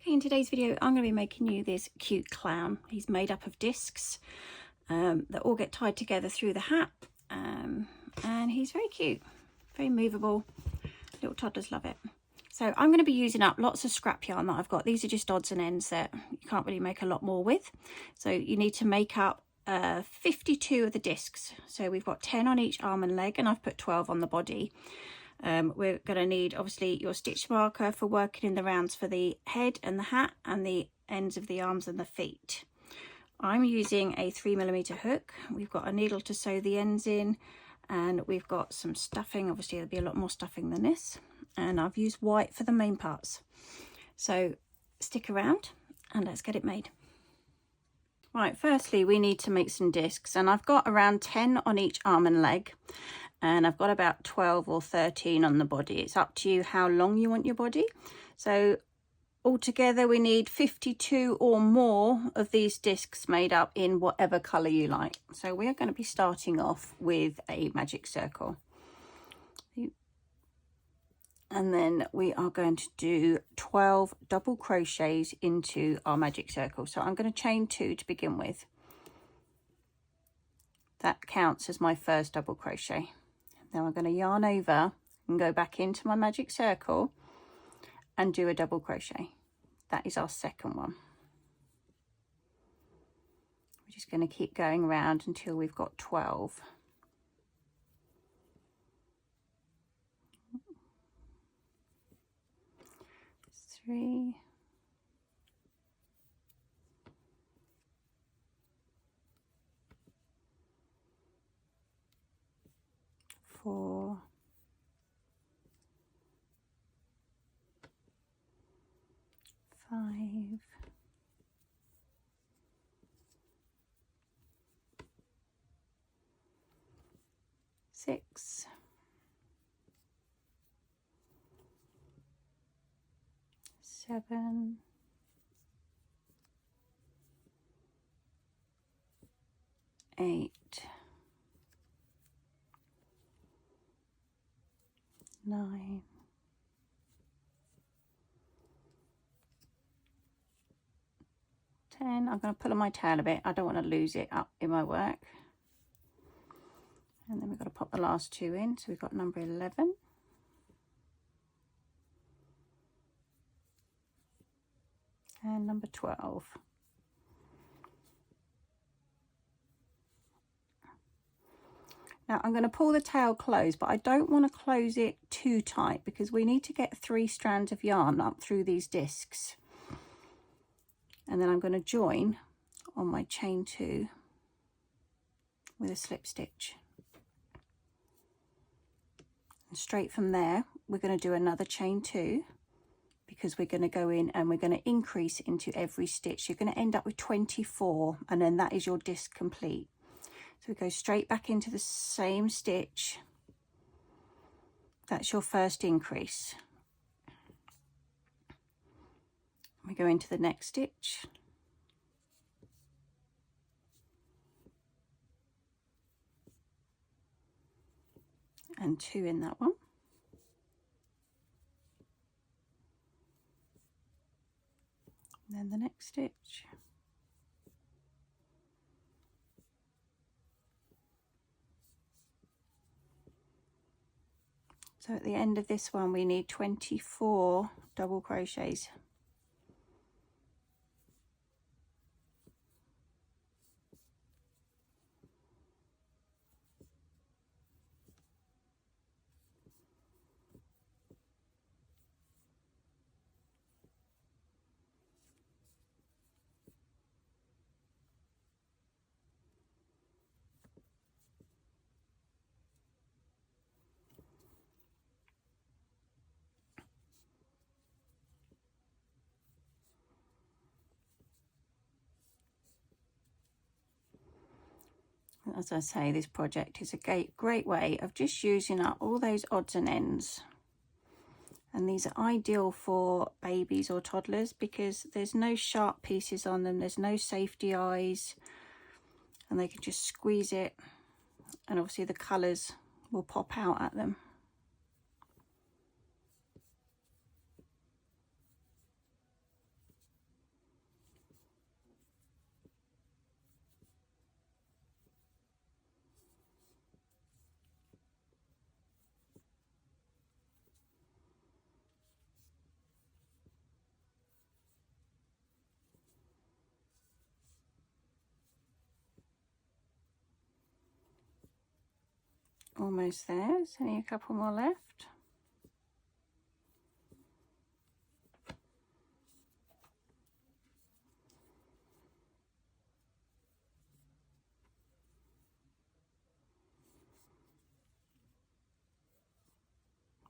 In today's video, I'm going to be making you this cute clown. He's made up of discs that all get tied together through the hat, and he's very cute, very movable. Little toddlers love it. So I'm going to be using up lots of scrap yarn that I've got. These are just odds and ends that you can't really make a lot more with. So you need to make up 52 of the discs. So we've got 10 on each arm and leg, and I've put 12 on the body. We're going to need obviously your stitch marker for working in the rounds for the head and the hat and the ends of the arms and the feet. I'm using a 3mm hook. We've got a needle to sew the ends in, and we've got some stuffing. Obviously there'll be a lot more stuffing than this, and I've used white for the main parts. So stick around and let's get it made. Right, firstly we need to make some discs, and I've got around 10 on each arm and leg, and I've got about 12 or 13 on the body. It's up to you how long you want your body. So altogether we need 52 or more of these discs made up in whatever colour you like. So we are going to be starting off with a magic circle, and then we are going to do 12 double crochets into our magic circle. So I'm going to chain 2 to begin with. That counts as my first double crochet. Now I'm going to yarn over and go back into my magic circle and do a double crochet. That is our second one. We're just going to keep going around until we've got 12. Three, 4, 5, 6, 7, 8, 9, 10. I'm going to pull on my tail a bit. I don't want to lose it up in my work. And then we've got to pop the last 2 in. So we've got number 11. And number 12. Now I'm going to pull the tail close, but I don't want to close it too tight because we need to get 3 strands of yarn up through these discs. And then I'm going to join on my chain 2 with a slip stitch. And straight from there, we're going to do another chain 2 because we're going to go in and we're going to increase into every stitch. You're going to end up with 24, and then that is your disc complete. So we go straight back into the same stitch. That's your first increase. We go into the next stitch. And 2 in that one. And then the next stitch. So at the end of this one we need 24 double crochets. As I say, this project is a great way of just using up all those odds and ends. And these are ideal for babies or toddlers because there's no sharp pieces on them, there's no safety eyes, and they can just squeeze it, and obviously the colours will pop out at them. almost there. There's only a couple more left.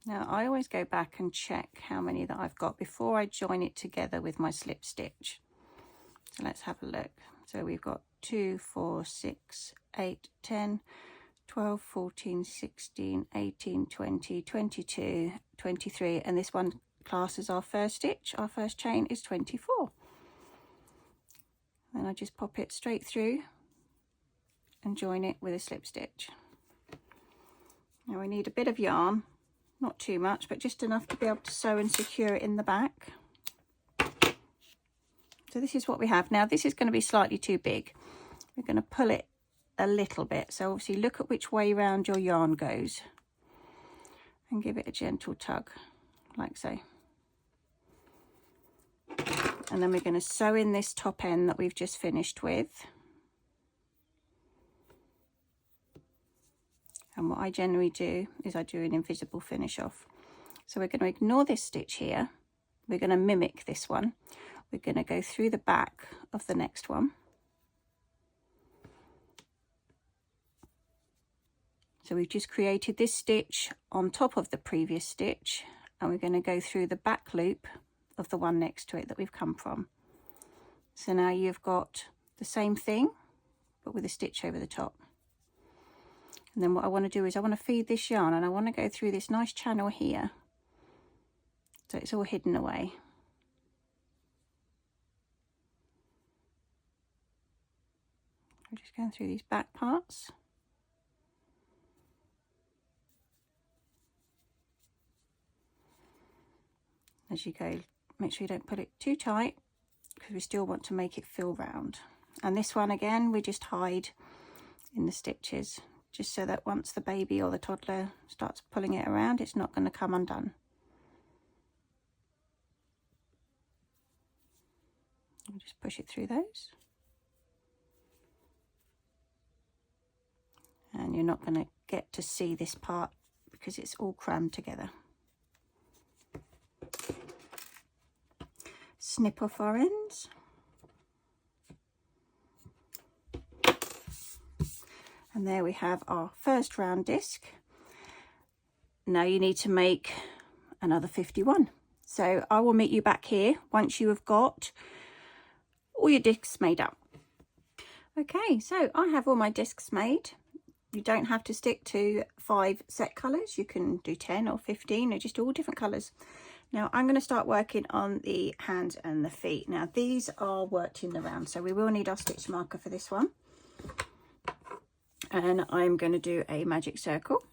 Now I always go back and check how many that I've got before I join it together with my slip stitch. So let's have a look. So we've got 2, 4, 6, 8, 10, 12, 14, 16, 18, 20, 22, 23, and this one classes our first stitch. Our first chain is 24. Then I just pop it straight through and join it with a slip stitch. Now we need a bit of yarn, not too much, but just enough to be able to sew and secure it in the back. So this is what we have. Now this is going to be slightly too big. We're going to pull it a little bit. So obviously look at which way round your yarn goes and give it a gentle tug, like so. And then we're going to sew in this top end that we've just finished with. And what I generally do is I do an invisible finish off. So we're going to ignore this stitch here. We're going to mimic this one. We're going to go through the back of the next one. So we've just created this stitch on top of the previous stitch, and we're going to go through the back loop of the one next to it that we've come from. So now you've got the same thing, but with a stitch over the top. And then what I want to do is I want to feed this yarn, and I want to go through this nice channel here, so it's all hidden away. I'm just going through these back parts. As you go, make sure you don't put it too tight, because we still want to make it feel round. And this one again, we just hide in the stitches, just so that once the baby or the toddler starts pulling it around, it's not going to come undone. And just push it through those. And you're not going to get to see this part because it's all crammed together. Snip off our ends. And there we have our first round disc. Now you need to make another 51. So I will meet you back here once you have got all your discs made up. Okay, so I have all my discs made. You don't have to stick to 5 set colours. You can do 10 or 15, or just all different colours. Now I'm going to start working on the hands and the feet. Now these are worked in the round, so we will need our stitch marker for this one. And I'm going to do a magic circle.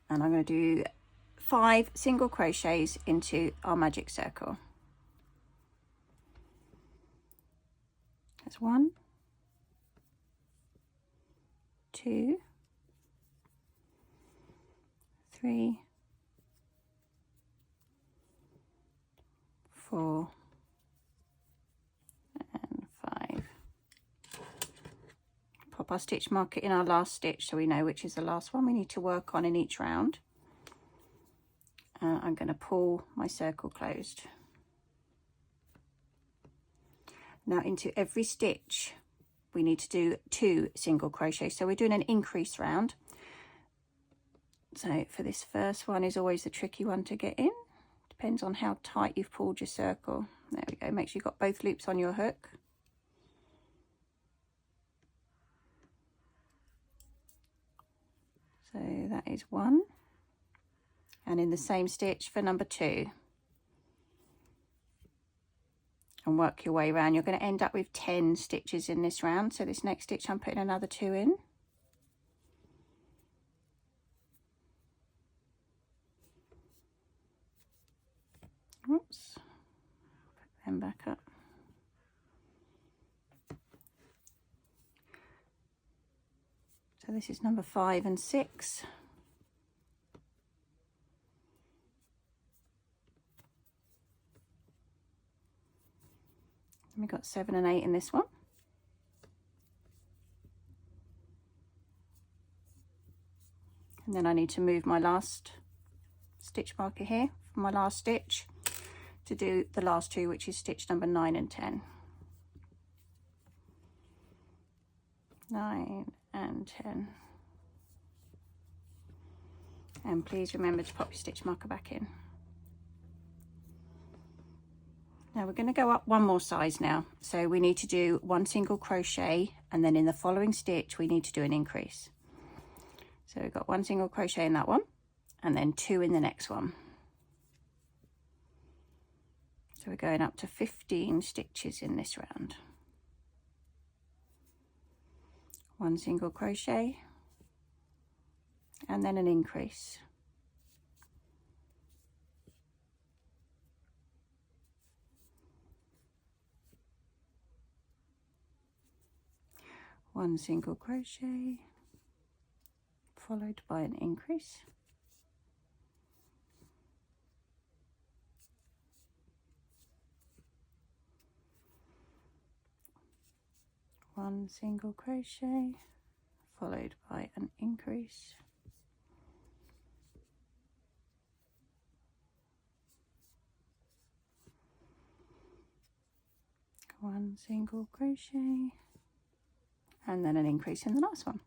And I'm going to do 5 single crochets into our magic circle. That's 1, 2, 3, 4, and 5. Pop our stitch marker in our last stitch so we know which is the last one we need to work on in each round. I'm going to pull my circle closed. Now into every stitch we need to do 2 single crochets, so we're doing an increase round. So for this first one is always the tricky one to get in. Depends on how tight you've pulled your circle. There we go. Make sure you've got both loops on your hook. So that is 1. And in the same stitch for number 2. And work your way around. You're going to end up with 10 stitches in this round. So this next stitch I'm putting another 2 in. Oops. Put them back up. So this is number 5 and 6. And we've got 7 and 8 in this one. And then I need to move my last stitch marker here for my last stitch to do the last two, which is stitch number 9 and 10. 9 and 10. And please remember to pop your stitch marker back in. Now we're going to go up one more size now. So we need to do 1 single crochet, and then in the following stitch we need to do an increase. So we've got 1 single crochet in that one, and then 2 in the next one. So we're going up to 15 stitches in this round. 1 single crochet, and then an increase. One single crochet, followed by an increase. One single crochet, followed by an increase. One single crochet, and then an increase in the last one.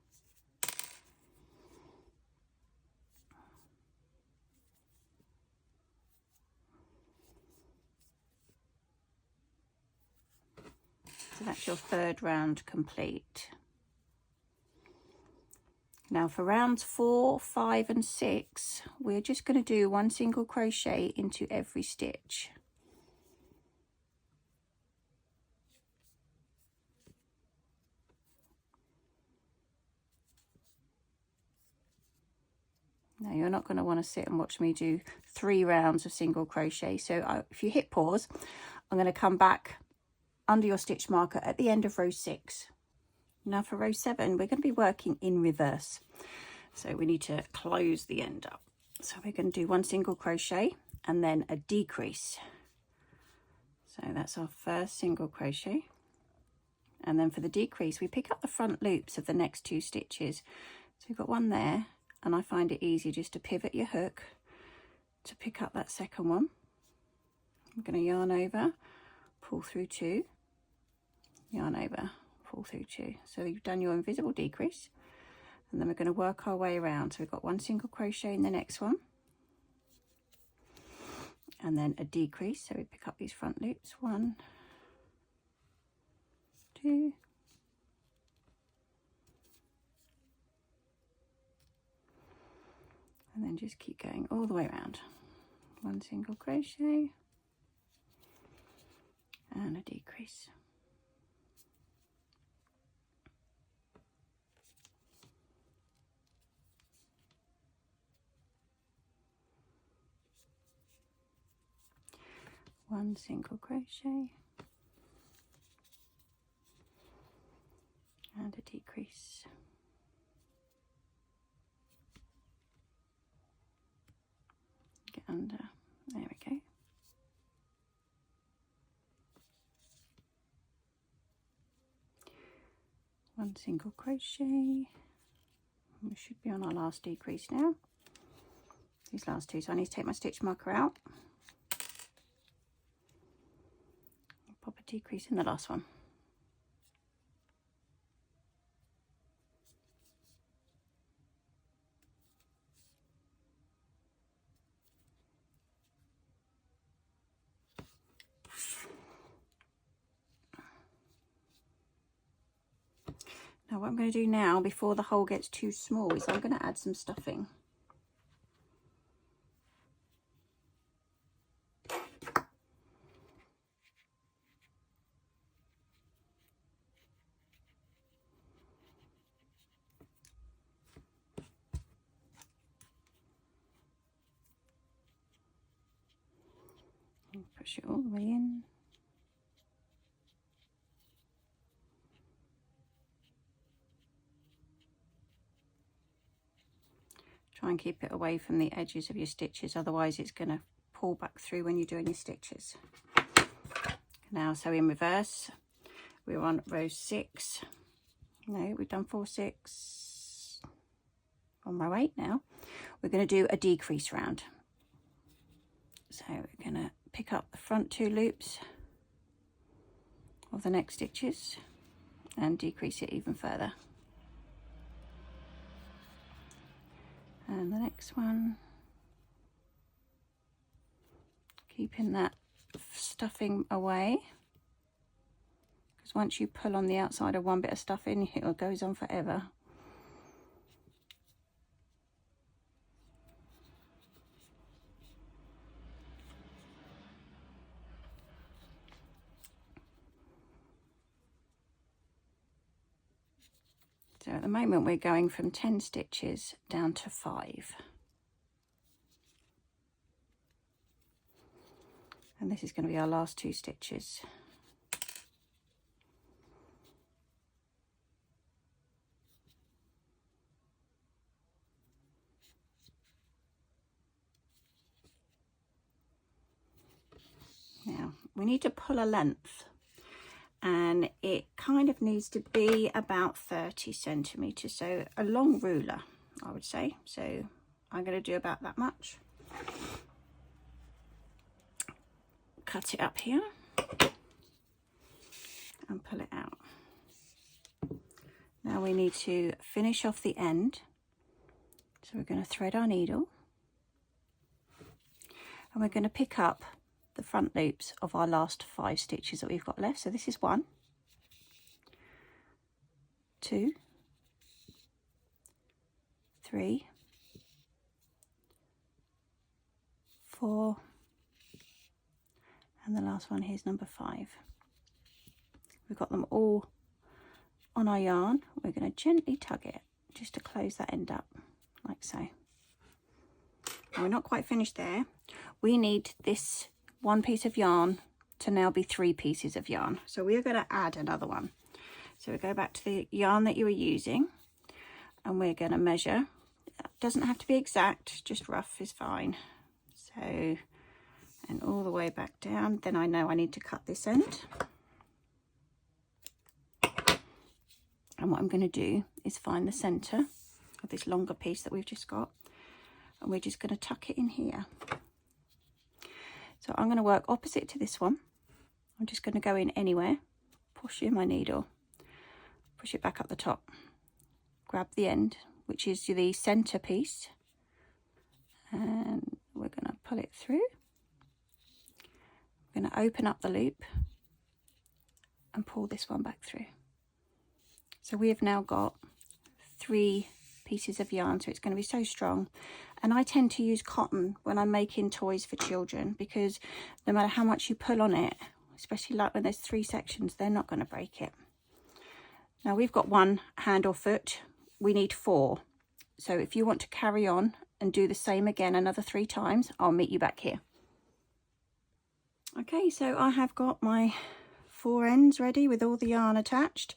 So that's your third round complete. Now for rounds 4, 5 and 6, we're just going to do 1 single crochet into every stitch. Now you're not going to want to sit and watch me do 3 rounds of single crochet. So if you hit pause, I'm going to come back under your stitch marker at the end of row 6. Now for row 7, we're going to be working in reverse. So we need to close the end up. So we're going to do 1 single crochet and then a decrease. So that's our first single crochet. And then for the decrease, we pick up the front loops of the next 2 stitches. So we've got one there, and I find it easy just to pivot your hook to pick up that second one. I'm going to yarn over, pull through 2, yarn over, pull through 2. So you've done your invisible decrease, and then we're going to work our way around. So we've got 1 single crochet in the next one, and then a decrease. So we pick up these front loops, 1, 2, and then just keep going all the way around. 1 single crochet and a decrease. One single crochet and a decrease. Get under, there we go. One single crochet. We should be on our last decrease now. These last 2, so I need to take my stitch marker out. Pop a decrease in the last one. Now what I'm going to do now, before the hole gets too small, is I'm going to add some stuffing. And push it all the way in. Try and keep it away from the edges of your stitches, otherwise it's going to pull back through when you're doing your stitches. Now, so in reverse, we're on row 6. No, we've done 4, 6. on row 8 now, we're going to do a decrease round. So we're going to pick up the front 2 loops of the next stitches and decrease it even further. And the next one, keeping that stuffing away, because once you pull on the outside of one bit of stuffing, it goes on forever. So at the moment we're going from 10 stitches down to 5. And this is going to be our last 2 stitches. Now we need to pull a length, and it kind of needs to be about 30 centimeters, so a long ruler, I would say. So I'm going to do about that much. Cut it up here and pull it out. Now we need to finish off the end, so we're going to thread our needle and we're going to pick up the front loops of our last 5 stitches that we've got left. So this is 1, 2, 3, 4, and the last one here is number 5. We've got them all on our yarn. We're going to gently tug it just to close that end up, like so. Now we're not quite finished there. We need this 1 piece of yarn to now be 3 pieces of yarn. So we are going to add another one. So we go back to the yarn that you were using and we're going to measure. It doesn't have to be exact, just rough is fine. So, and all the way back down. Then I know I need to cut this end. And what I'm going to do is find the center of this longer piece that we've just got, and we're just going to tuck it in here. So I'm going to work opposite to this one. I'm just going to go in anywhere, push in my needle, push it back up the top, grab the end, which is the center piece, and we're going to pull it through. I'm going to open up the loop and pull this one back through. So we have now got 3 pieces of yarn, so it's going to be so strong. And I tend to use cotton when I'm making toys for children, because no matter how much you pull on it, especially like when there's 3 sections, they're not going to break it. Now we've got 1 hand or foot, we need 4. So if you want to carry on and do the same again another 3 times, I'll meet you back here. Okay, so I have got my 4 ends ready with all the yarn attached.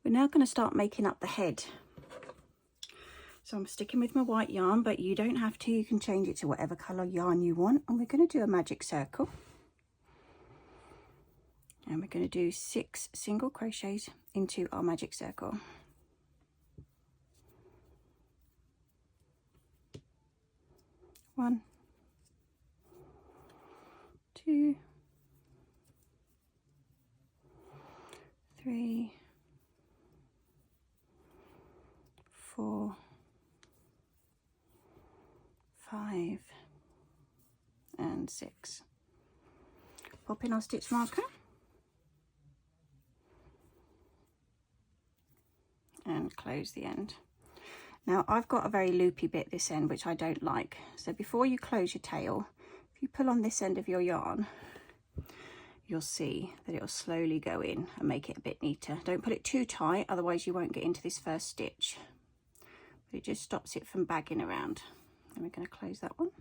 We're now going to start making up the head. So I'm sticking with my white yarn, but you don't have to. You can change it to whatever colour yarn you want. And we're going to do a magic circle. And we're going to do 6 single crochets into our magic circle. One, 2, 3, 4, 5 and 6. Pop in our stitch marker and close the end. Now I've got a very loopy bit this end, which I don't like. So before you close your tail, if you pull on this end of your yarn, you'll see that it'll slowly go in and make it a bit neater. Don't put it too tight, otherwise you won't get into this first stitch. But it just stops it from bagging around. And we're going to close that one.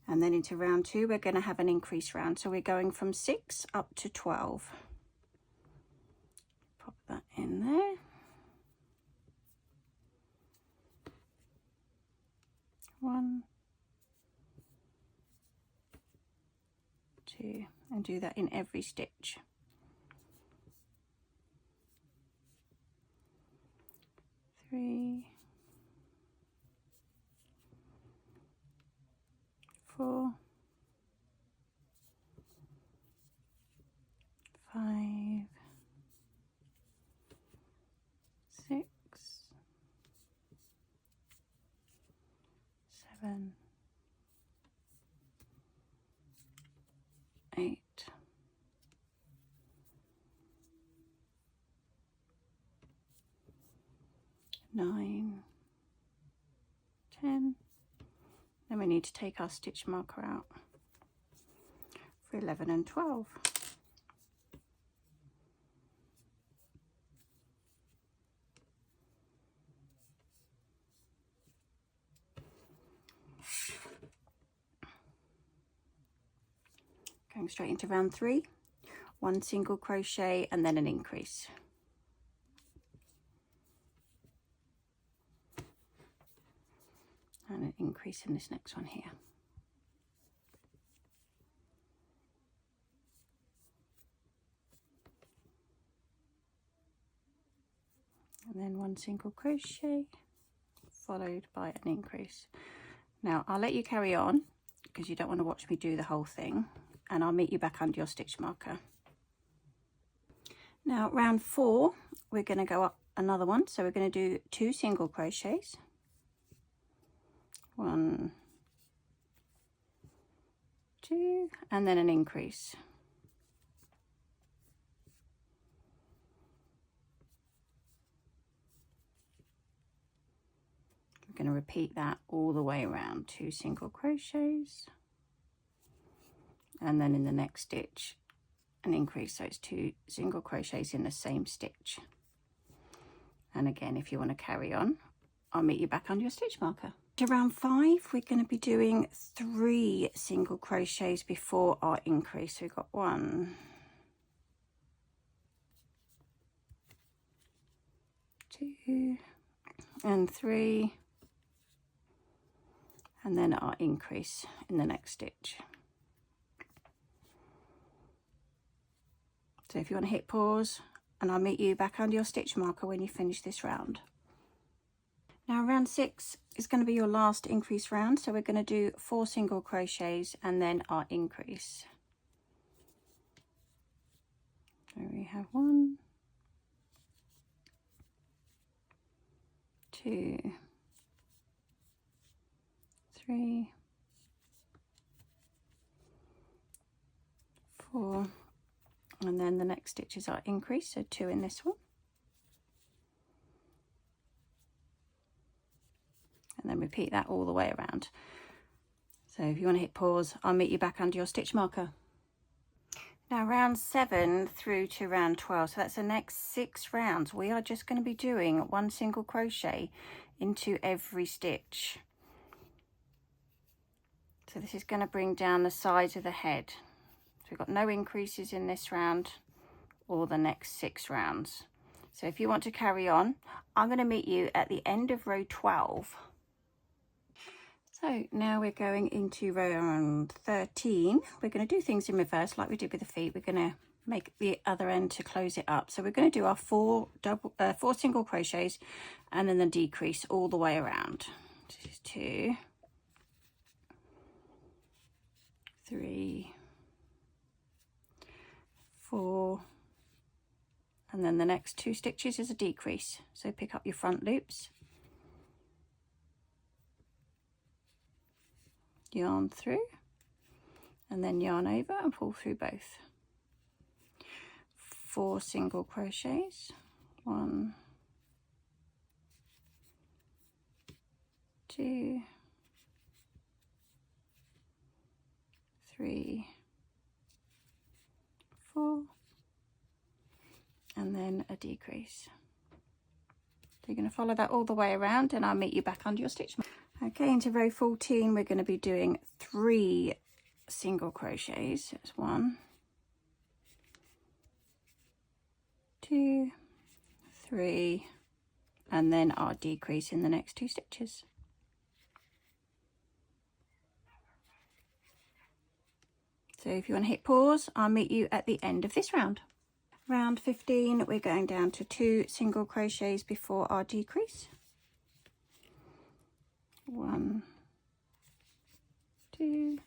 And then into round 2, we're going to have an increase round. So we're going from 6 up to 12. Pop that in there. 1, 2, and do that in every stitch. 3, 4, 5, 6, 7, 8, 9, 10. Then we need to take our stitch marker out for 11 and 12. Going straight into round 3, 1 single crochet and then an increase. And an increase in this next one here. And then 1 single crochet followed by an increase. Now I'll let you carry on because you don't want to watch me do the whole thing, and I'll meet you back under your stitch marker. Now round 4, we're going to go up another one, so we're going to do 2 single crochets, 1, 2, and then an increase. We're going to repeat that all the way around, 2 single crochets, and then in the next stitch an increase, so it's 2 single crochets in the same stitch. And again, if you want to carry on, I'll meet you back under your stitch marker. To round 5, we're going to be doing 3 single crochets before our increase. So we've got 1, 2 and 3, and then our increase in the next stitch. So if you want to hit pause, and I'll meet you back under your stitch marker when you finish this round. Now round 6 is going to be your last increase round, so we're going to do 4 single crochets and then our increase. So we have 1, 2, 3, 4, and then the next stitch is our increase, so 2 in this one. And then repeat that all the way around. So if you want to hit pause, I'll meet you back under your stitch marker. Now round 7 through to round 12, so that's the next 6 rounds, we are just going to be doing 1 single crochet into every stitch. So this is going to bring down the sides of the head. So we've got no increases in this round or the next 6 rounds. So if you want to carry on, I'm going to meet you at the end of row 12. So now we're going into round 13. We're going to do things in reverse like we did with the feet. We're going to make the other end to close it up. So we're going to do our 4 single crochets and then the decrease all the way around. This is 2, 3, 4, and then the next 2 stitches is a decrease. So pick up your front loops, yarn through, and then yarn over and pull through both. 4 single crochets, 1, 2, 3, 4, and then a decrease. So you're going to follow that all the way around, and I'll meet you back under your stitch. Okay, into row 14, we're going to be doing 3 single crochets. That's 1, 2, 3, and then our decrease in the next 2 stitches. So if you want to hit pause, I'll meet you at the end of this round. Round 15, we're going down to 2 single crochets before our decrease. 1, 2,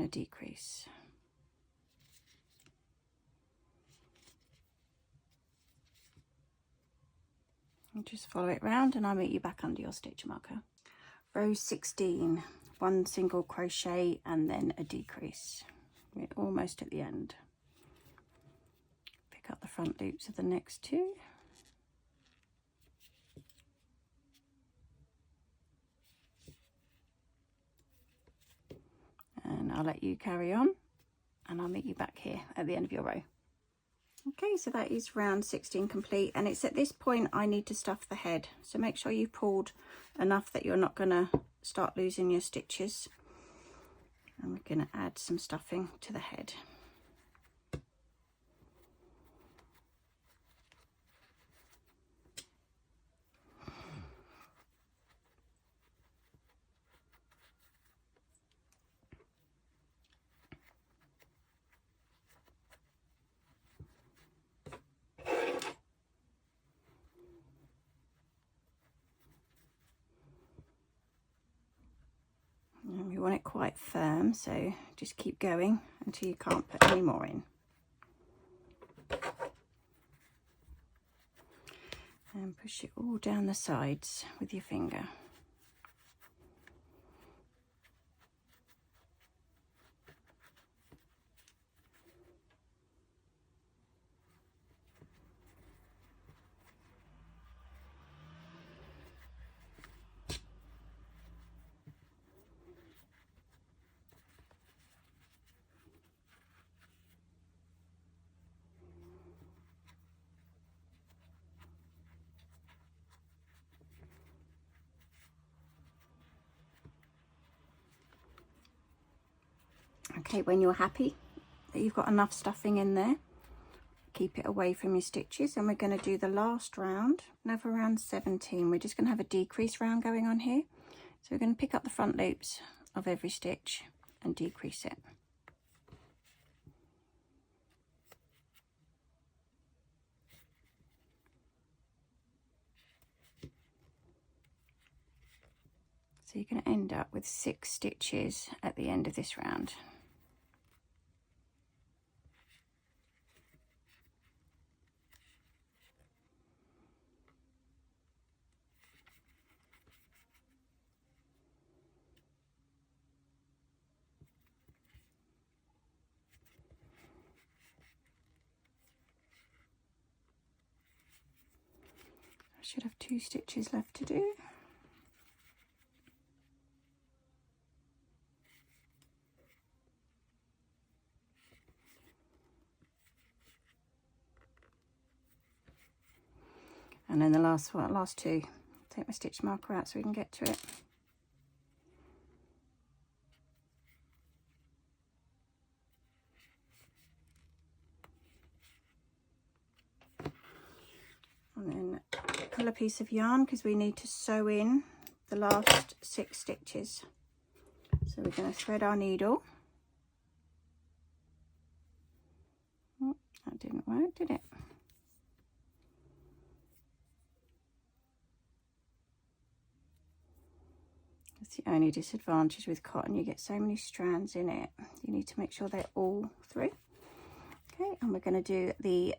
a decrease. And just follow it round and I'll meet you back under your stitch marker. Row 16, 1 single crochet and then a decrease. We're almost at the end. Pick up the front loops of the next 2. And I'll let you carry on and I'll meet you back here at the end of your row. Okay, so that is round 16 complete, and it's at this point I need to stuff the head. So make sure you've pulled enough that you're not going to start losing your stitches. And we're going to add some stuffing to the head. And we want it quite firm, so just keep going until you can't put any more in. And push it all down the sides with your finger. Okay, when you're happy that you've got enough stuffing in there, keep it away from your stitches, and we're going to do the last round. Now for round 17, we're just going to have a decrease round going on here. So we're going to pick up the front loops of every stitch and decrease it. So you're going to end up with 6 stitches at the end of this round. I should have 2 stitches left to do. And then the last 2, take my stitch marker out so we can get to it. And then pull a piece of yarn because we need to sew in the last 6 stitches. So we're going to thread our needle. Oh, that didn't work, did it? That's the only disadvantage with cotton. You get so many strands in it. You need to make sure they're all through. Okay, and we're going to do the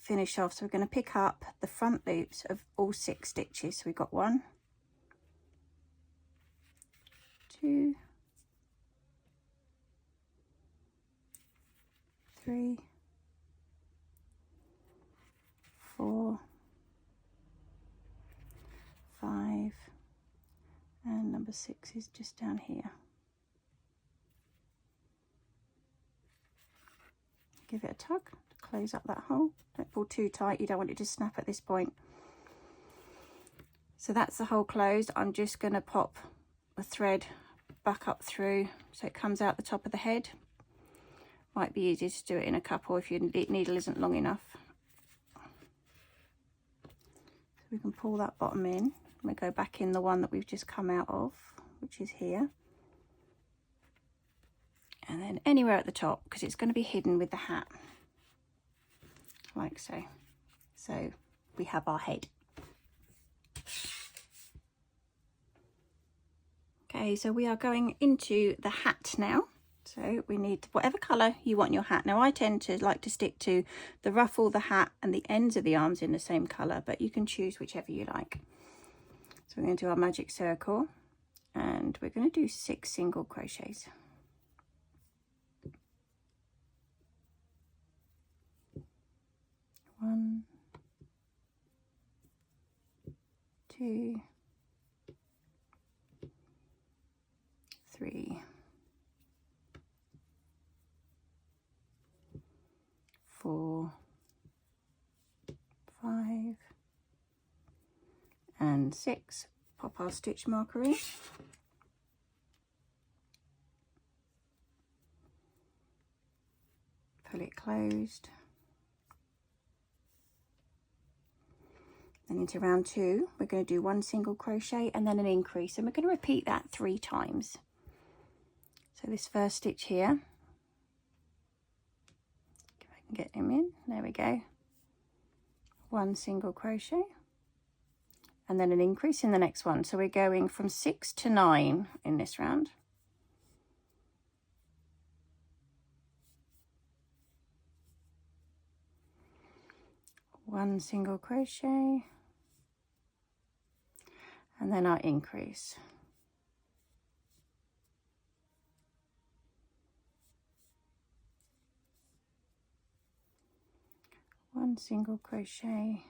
finish off. So we're going to pick up the front loops of all 6 stitches. So we've got 1, 2, 3, 4, 5, and number 6 is just down here. Give it a tug to close up that hole. Don't pull too tight, you don't want it to snap at this point. So that's the hole closed. I'm just going to pop a thread back up through so it comes out the top of the head. Might be easier to do it in a couple if your needle isn't long enough. So we can pull that bottom in. We go back in the one that we've just come out of, which is here. And then anywhere at the top, because it's going to be hidden with the hat. Like so. So we have our head. Okay, so we are going into the hat now. So we need whatever colour you want your hat. Now I tend to like to stick to the ruffle, the hat and the ends of the arms in the same colour, but you can choose whichever you like. So we're going to do our magic circle and we're going to do 6 single crochets. 1, 2, 3, 4, 5 and 6. Pop our stitch marker in. Pull it closed. Then into round 2 we're going to do 1 single crochet and then an increase, and we're going to repeat that 3 times. So this first stitch here, if I can get him in, there we go, 1 single crochet and then an increase in the next one. So we're going from 6 to 9 in this round. One single crochet and then our increase. One single crochet.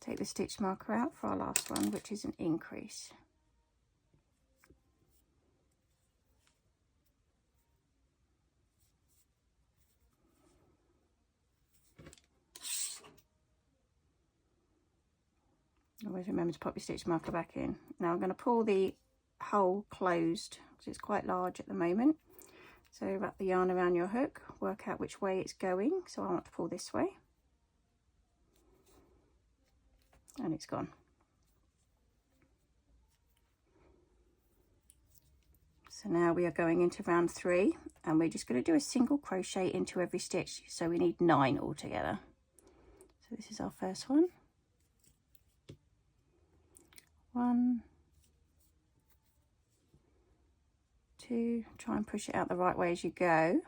Take the stitch marker out for our last one, which is an increase. Always remember to pop your stitch marker back in. Now I'm going to pull the hole closed because it's quite large at the moment. So wrap the yarn around your hook, work out which way it's going. So I want to pull this way. And it's gone. So now we are going into round 3 and we're just going to do a single crochet into every stitch. So we need 9 altogether. So this is our first one. 1, 2, try and push it out the right way as you go.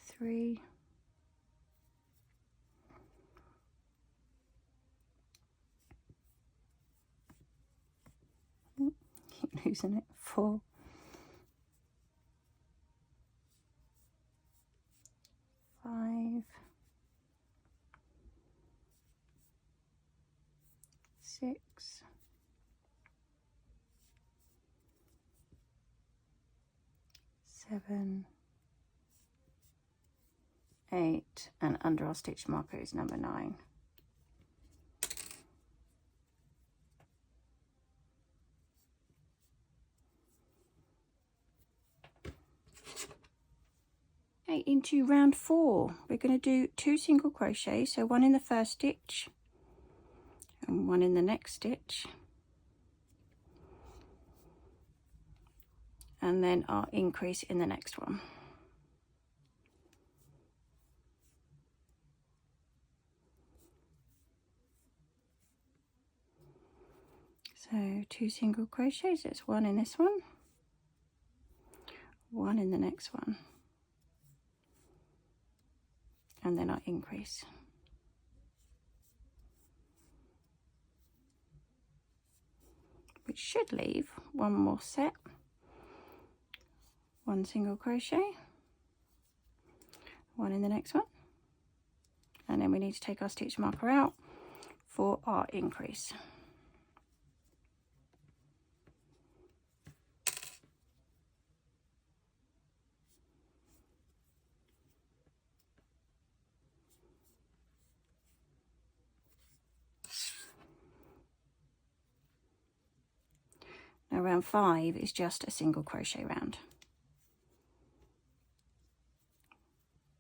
3, 4, 5, 6, 7, 8, and under our stitch marker is number 9. Into round 4 we're going to do 2 single crochets, so 1 in the first stitch and 1 in the next stitch, and then our increase in the next one. So 2 single crochets, that's 1 in this one, 1 in the next one, and then our increase. Which should leave 1 more set. 1 single crochet, 1 in the next one, and then we need to take our stitch marker out for our increase. Now round 5 is just a single crochet round.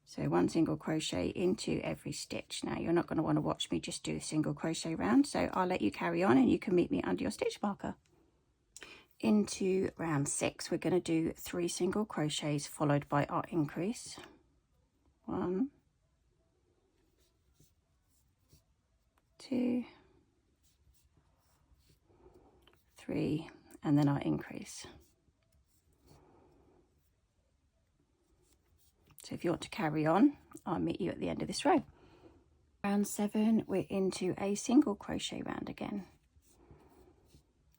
So 1 single crochet into every stitch. Now you're not going to want to watch me just do a single crochet round, so I'll let you carry on and you can meet me under your stitch marker. Into round 6 we're going to do 3 single crochets followed by our increase. 1, 2, 3, and then our increase. So if you want to carry on, I'll meet you at the end of this row. Round 7, we're into a single crochet round again.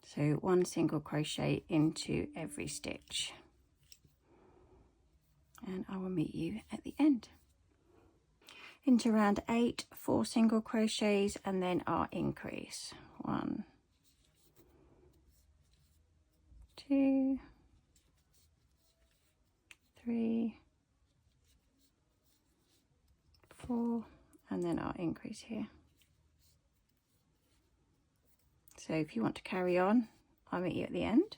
So 1 single crochet into every stitch. And I will meet you at the end. Into round 8, 4 single crochets and then our increase. 1, 2, 3, 4, and then our increase here. So if you want to carry on, I'll meet you at the end.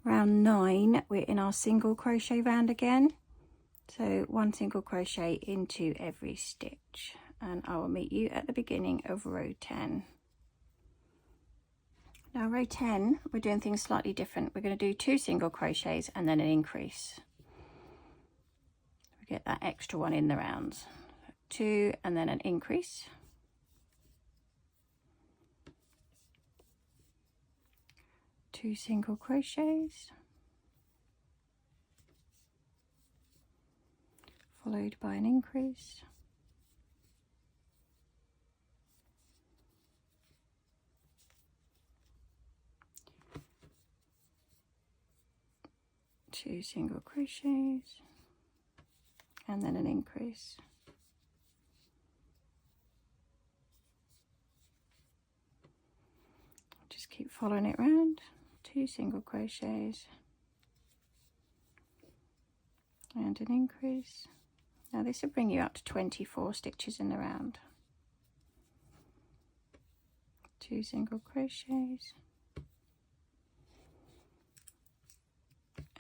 Round 9, we're in our single crochet round again. So 1 single crochet into every stitch, and I will meet you at the beginning of row 10. Now row 10, we're doing things slightly different. We're going to do 2 single crochets and then an increase. We get that extra one in the rounds. 2 and then an increase. 2 single crochets, followed by an increase. 2 single crochets, and then an increase. Just keep following it round. 2 single crochets and an increase. Now this will bring you up to 24 stitches in the round. 2 single crochets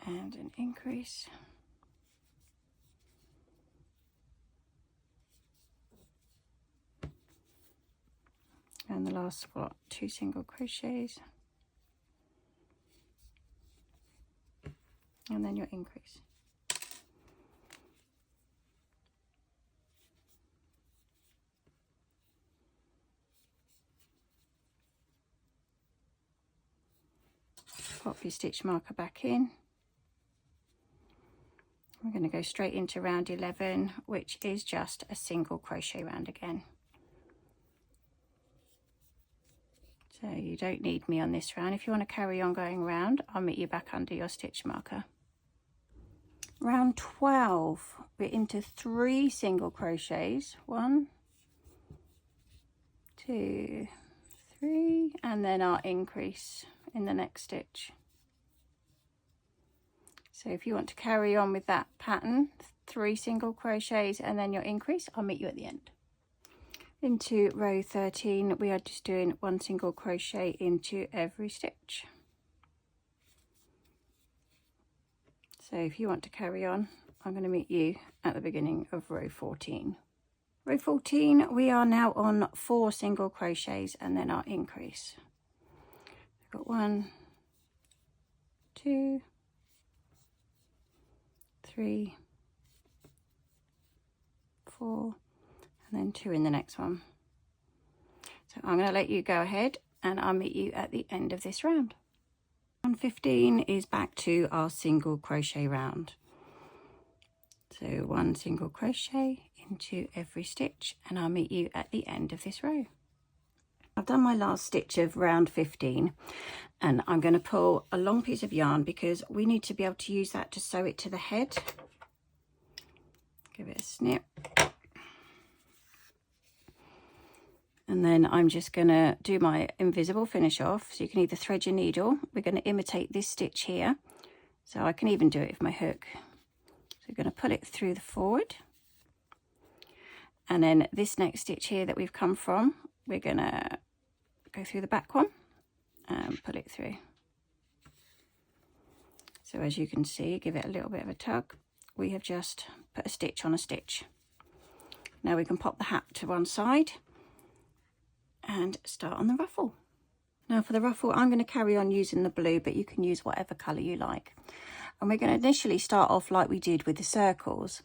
and an increase. And the last spot, 2 single crochets and then your increase. Pop your stitch marker back in. We're going to go straight into round 11, which is just a single crochet round again. So you don't need me on this round. If you want to carry on going round, I'll meet you back under your stitch marker. Round 12, we're into 3 single crochets. 1, 2, 3, and then our increase in the next stitch. So if you want to carry on with that pattern, 3 single crochets and then your increase, I'll meet you at the end. Into row 13, we are just doing 1 single crochet into every stitch. So if you want to carry on, I'm going to meet you at the beginning of row 14. Row 14, we are now on 4 single crochets and then our increase. We've got 1, 2, 3, 4, and then 2 in the next one. So I'm going to let you go ahead and I'll meet you at the end of this round. Round 15 is back to our single crochet round. So 1 single crochet into every stitch and I'll meet you at the end of this row. I've done my last stitch of round 15 and I'm going to pull a long piece of yarn because we need to be able to use that to sew it to the head. Give it a snip. And then I'm just going to do my invisible finish off. So you can either thread your needle. We're going to imitate this stitch here. So I can even do it with my hook. So we're going to pull it through the forward. And then this next stitch here that we've come from, we're going to go through the back one and pull it through. So as you can see, give it a little bit of a tug. We have just put a stitch on a stitch. Now we can pop the hat to one side and start on the ruffle. Now for the ruffle, I'm going to carry on using the blue, but you can use whatever colour you like. And we're going to initially start off like we did with the circles.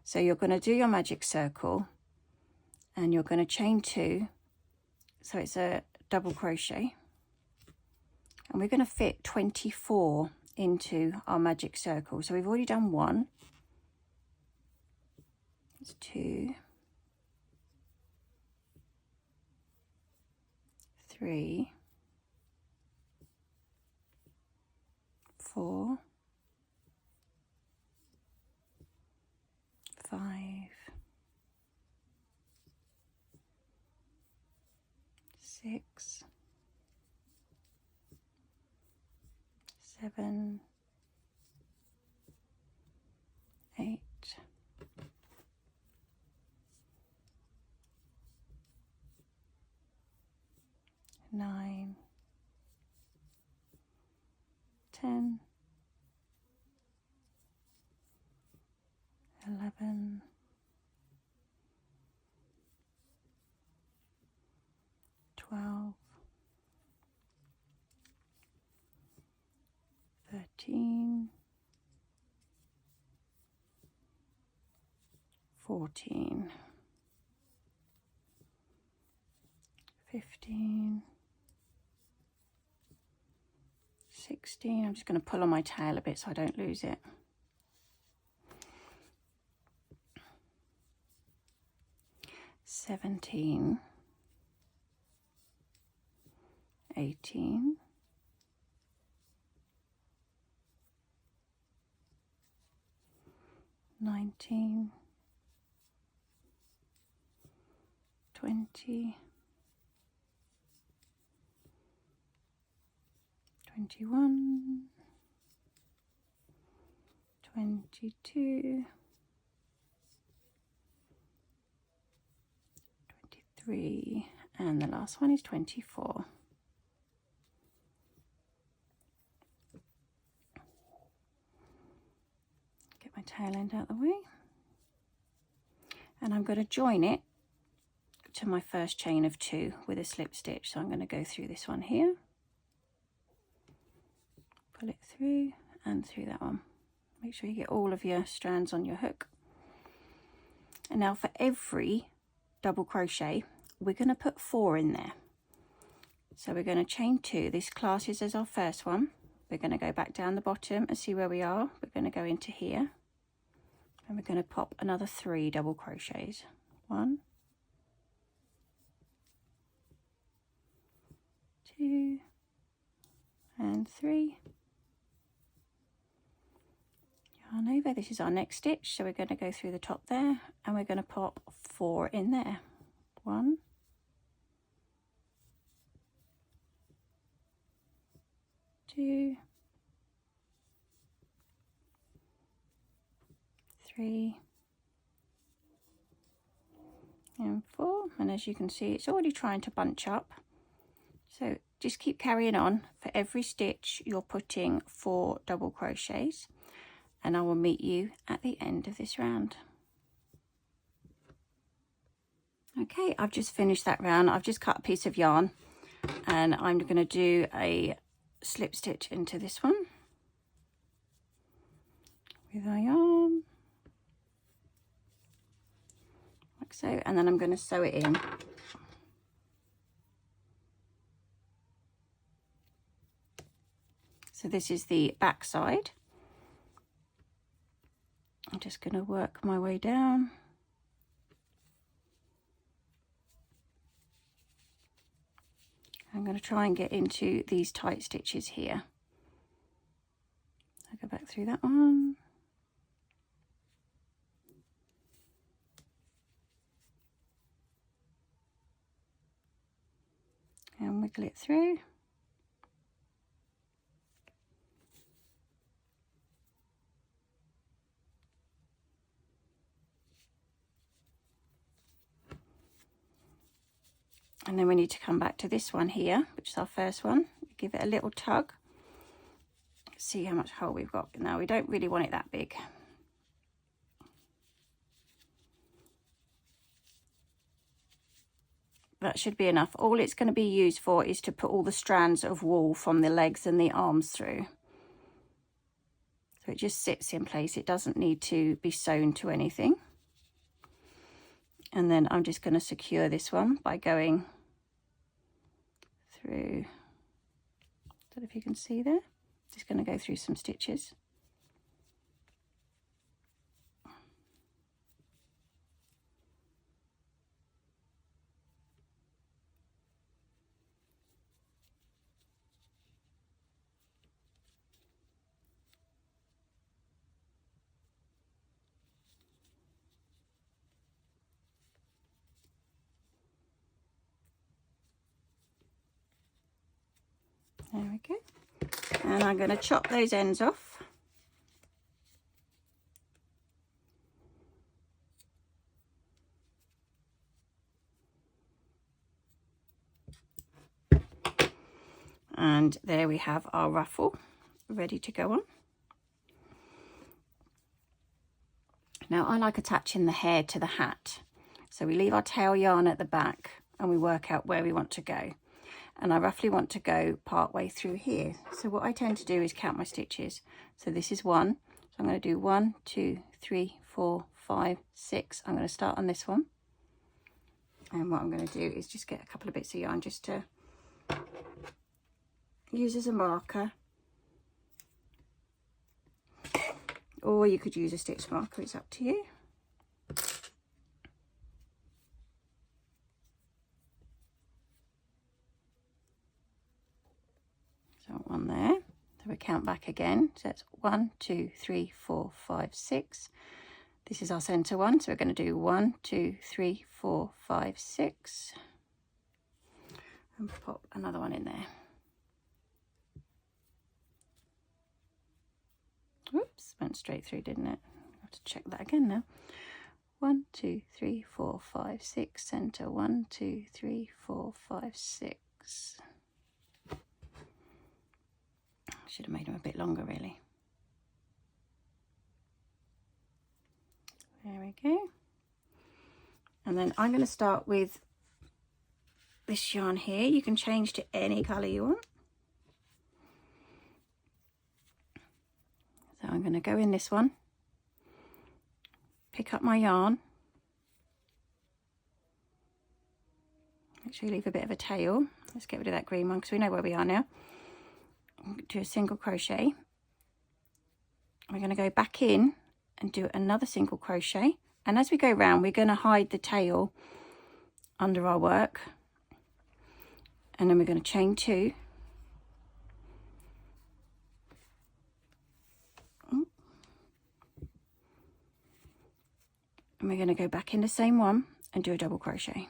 So you're going to do your magic circle and you're going to chain 2. So it's a double crochet, and we're going to fit 24 into our magic circle. So we've already done 1, that's 2, 3, 4, 5, 6, 7, 8, 9, 10, 11, 12, 13, 14, 15, 16. I'm just going to pull on my tail a bit so I don't lose it. 17, 18, 19, 20, 21, 22, 23, and the last one is 24. Get my tail end out of the way, and I'm going to join it to my first chain of 2 with a slip stitch. So I'm going to go through this one here, pull it through and through that one. Make sure you get all of your strands on your hook. And now for every double crochet, we're going to put 4 in there. So we're going to chain 2. This classes as our first one. We're going to go back down the bottom and see where we are. We're going to go into here, and we're going to pop another 3 double crochets. 1, 2, and 3. Yarn over. This is our next stitch, so we're going to go through the top there, and we're going to pop 4 in there. 1, 2, 3, and 4. And as you can see, it's already trying to bunch up, so just keep carrying on. For every stitch you're putting 4 double crochets, and I will meet you at the end of this round. Okay, I've just finished that round. I've just cut a piece of yarn, and I'm going to do a slip stitch into this one with our yarn, like so, and then I'm going to sew it in. So this is the back side. I'm just going to work my way down. I'm going to try and get into these tight stitches here. I'll go back through that one. And wiggle it through. And then we need to come back to this one here, which is our first one. Give it a little tug. See how much hole we've got. Now, we don't really want it that big. That should be enough. All it's going to be used for is to put all the strands of wool from the legs and the arms through. So it just sits in place. It doesn't need to be sewn to anything. And then I'm just going to secure this one by going through, I don't know if you can see there, just going to go through some stitches. There we go. And I'm going to chop those ends off. And there we have our ruffle ready to go on. Now I like attaching the hair to the hat. So we leave our tail yarn at the back and we work out where we want to go. And I roughly want to go part way through here. So what I tend to do is count my stitches. So this is 1. So I'm going to do 1, 2, 3, 4, 5, 6. I'm going to start on this one. And what I'm going to do is just get a couple of bits of yarn just to use as a marker. Or you could use a stitch marker, it's up to you. So one there, so we count back again. So it's 1, 2, 3, 4, 5, 6. This is our center one, so we're going to do 1, 2, 3, 4, 5, 6. And pop another one in there. Whoops, went straight through, didn't it? I have to check that again now. 1, 2, 3, 4, 5, 6. Center 1, 2, 3, 4, 5, 6. Should have made them a bit longer, really. There we go. And then I'm going to start with this yarn here. You can change to any colour you want. So I'm going to go in this one, pick up my yarn, make sure you leave a bit of a tail. Let's get rid of that green one because we know where we are now. Do a single crochet. We're going to go back in and do another single crochet, and as we go round we're going to hide the tail under our work, and then we're going to chain 2, and we're going to go back in the same one and do a double crochet.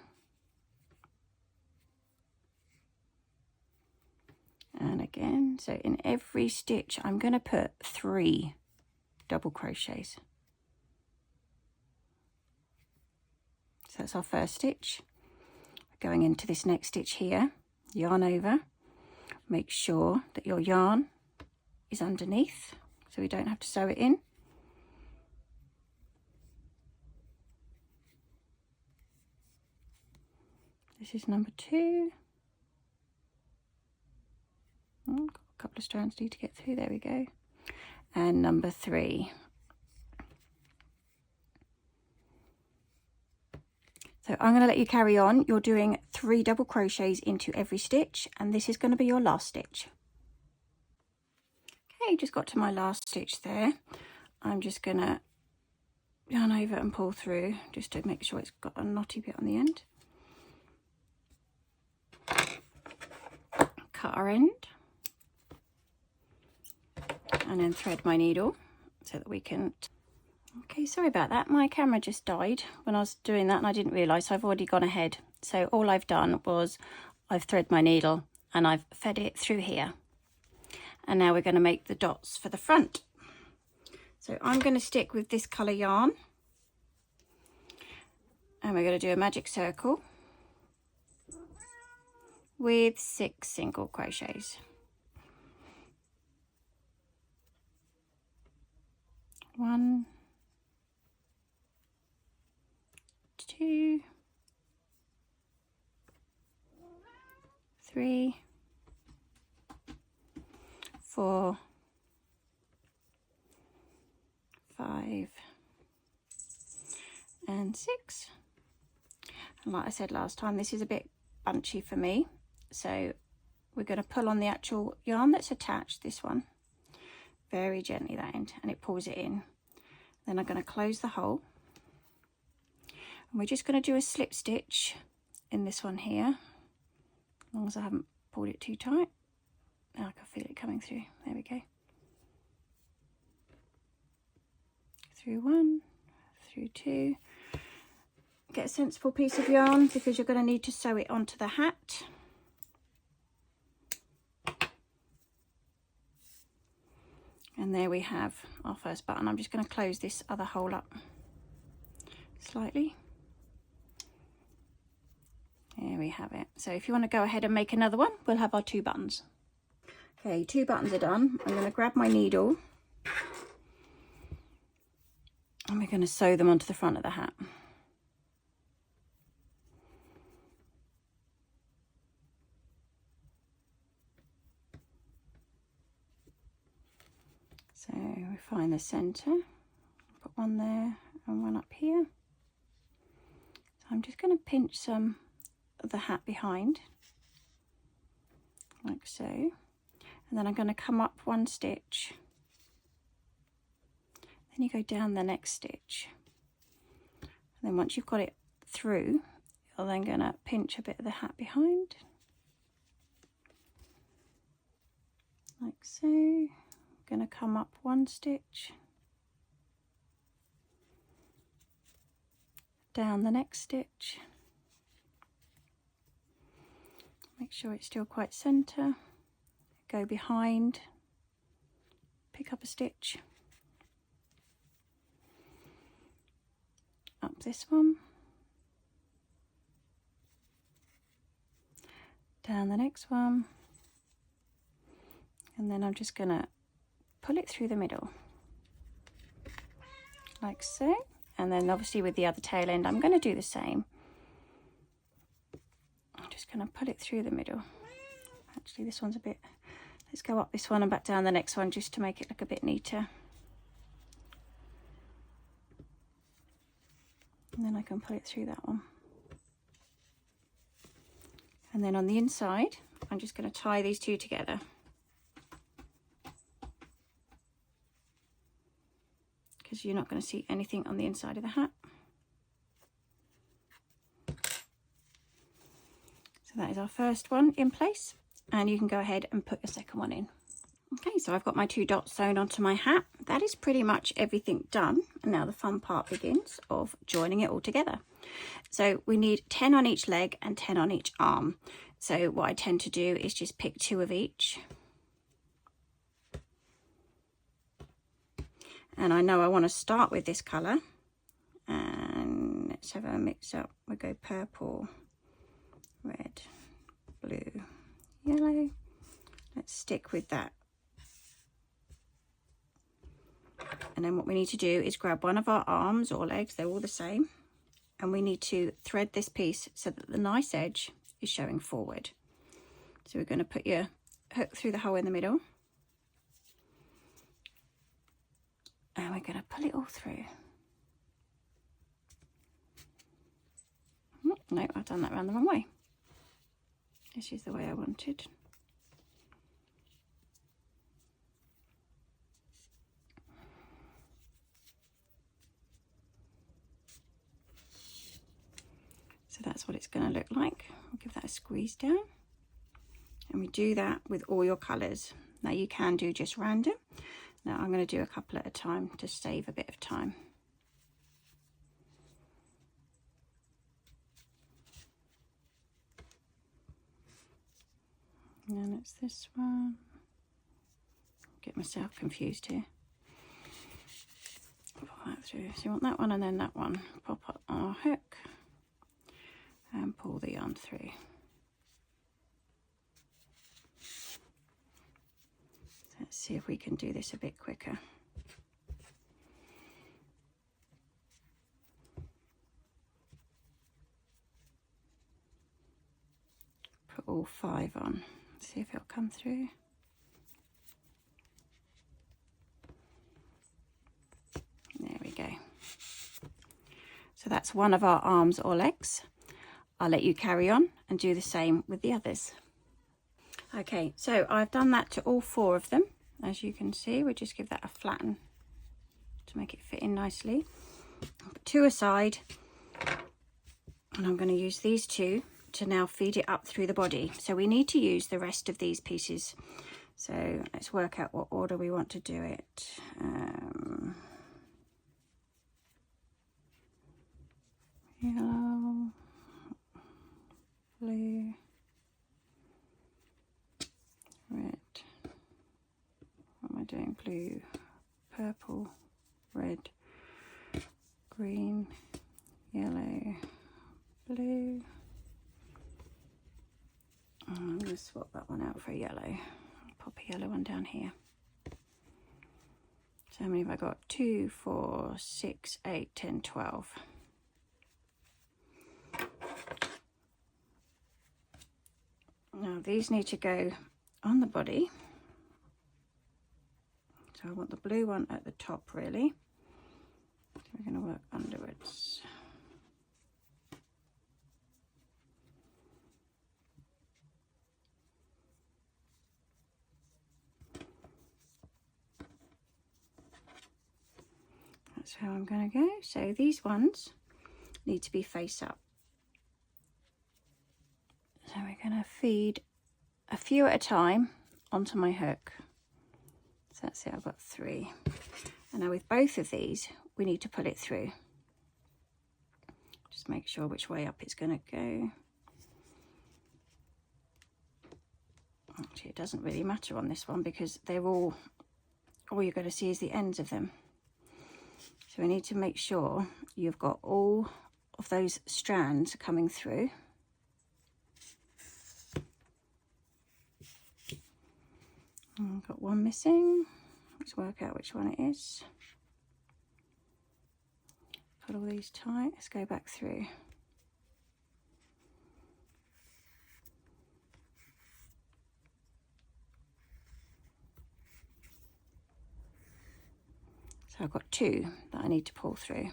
And again, so in every stitch I'm going to put 3 double crochets. So that's our first stitch. Going into this next stitch here, yarn over, make sure that your yarn is underneath so we don't have to sew it in. This is number 2. Got a couple of strands need to get through, there we go. And number 3. So I'm going to let you carry on. You're doing 3 double crochets into every stitch, and this is going to be your last stitch. Okay, just got to my last stitch there. I'm just going to yarn over and pull through just to make sure it's got a knotty bit on the end. Cut our end. And then thread my needle so that we can... Okay, sorry about that. My camera just died when I was doing that and I didn't realise, so I've already gone ahead. So all I've done was I've threaded my needle and I've fed it through here. And now we're going to make the dots for the front. So I'm going to stick with this colour yarn. And we're going to do a magic circle with 6 single crochets. 1, 2, 3, 4, 5, and 6. And like I said last time, this is a bit bunchy for me, so we're going to pull on the actual yarn that's attached, this one, very gently, that end, and it pulls it in. Then I'm going to close the hole, and we're just going to do a slip stitch in this one here, as long as I haven't pulled it too tight. Now I can feel it coming through. There we go. Through one, through two. Get a sensible piece of yarn because you're going to need to sew it onto the hat. And there we have our first button. I'm just going to close this other hole up slightly. There we have it. So if you want to go ahead and make another one, we'll have our 2 buttons. Okay, 2 buttons are done. I'm going to grab my needle and we're going to sew them onto the front of the hat. So we find the centre, put one there and one up here. So I'm just going to pinch some of the hat behind, like so, and then I'm going to come up 1 stitch, then you go down the next stitch, and then once you've got it through, you're then going to pinch a bit of the hat behind, like so. Going to come up 1 stitch, down the next stitch, make sure it's still quite centre, go behind, pick up a stitch, up this one, down the next one, and then I'm just going to pull it through the middle like so, and then obviously with the other tail end I'm going to do the same. I'm just going to pull it through the middle. Actually this one's a bit, let's go up this one and back down the next one just to make it look a bit neater, and then I can pull it through that one. And then on the inside I'm just going to tie these 2 together. Because you're not going to see anything on the inside of the hat. So that is our first one in place, and you can go ahead and put your second one in. Okay, so I've got my 2 dots sewn onto my hat. That is pretty much everything done, and now the fun part begins of joining it all together. So we need 10 on each leg and 10 on each arm. So what I tend to do is just pick 2 of each. And I know I want to start with this colour, and let's have a mix up. We'll go purple, red, blue, yellow. Let's stick with that. And then what we need to do is grab one of our arms or legs, they're all the same, and we need to thread this piece so that the nice edge is showing forward. So we're going to put your hook through the hole in the middle. And we're going to pull it all through. No, I've done that round the wrong way. This is the way I wanted. So that's what it's going to look like. I'll give that a squeeze down. And we do that with all your colours. Now you can do just random. Now I'm going to do a couple at a time to save a bit of time. And then it's this one. Get myself confused here. Pop that through. So you want that one and then that one. Pop up our hook and pull the yarn through. Let's see if we can do this a bit quicker. Put all 5 on. See if it'll come through. There we go. So that's one of our arms or legs. I'll let you carry on and do the same with the others. Okay, so I've done that to all 4 of them. As you can see, we'll just give that a flatten to make it fit in nicely. I'll put 2 aside, and I'm going to use these 2 to now feed it up through the body. So we need to use the rest of these pieces. So let's work out what order we want to do it. Yellow, blue, red. What am I doing? Blue, purple, red, green, yellow, blue. I'm going to swap that one out for a yellow. Pop a yellow one down here. So how many have I got? 2, 4, 6, 8, 10, 12. Now these need to go on the body. So I want the blue one at the top really. So we're going to work underwards. That's how I'm going to go. So these ones need to be face up. So we're going to feed a few at a time onto my hook. So that's it, I've got 3. And now with both of these, we need to pull it through. Just make sure which way up it's going to go. Actually, it doesn't really matter on this one because they're all you're going to see is the ends of them. So we need to make sure you've got all of those strands coming through. I've got one missing. Let's work out which one it is. Put all these tight. Let's go back through. So I've got 2 that I need to pull through.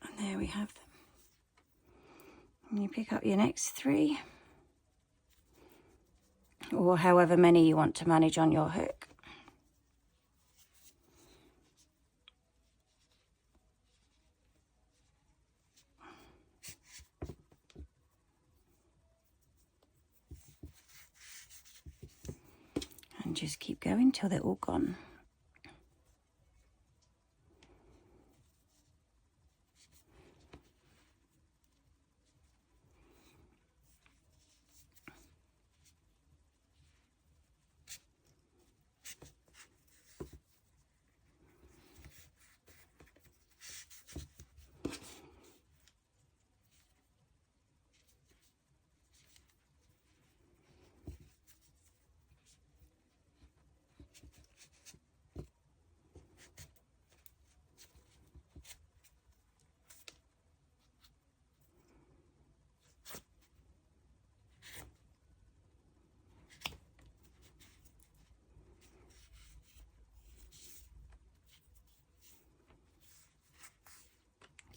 And there we have them. And you pick up your next 3, or however many you want to manage on your hook. And just keep going till they're all gone.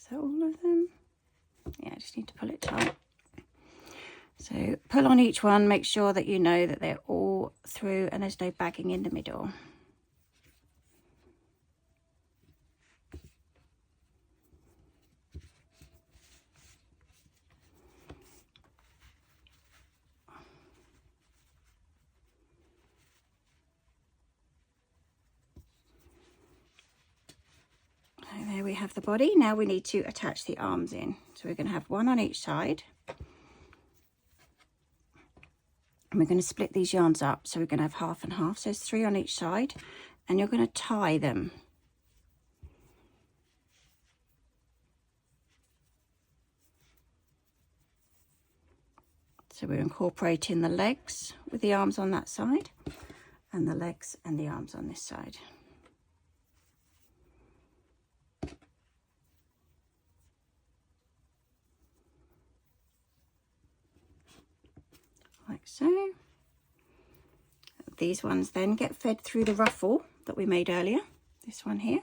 So all of them, yeah, I just need to pull it tight. So pull on each one, make sure that you know that they're all through and there's no bagging in the middle. There we have the body. Now we need to attach the arms in. So we're going to have 1 on each side. And we're going to split these yarns up. So we're going to have half and half. So it's 3 on each side. And you're going to tie them. So we're incorporating the legs with the arms on that side. And the legs and the arms on this side. Like so. These ones then get fed through the ruffle that we made earlier, this one here.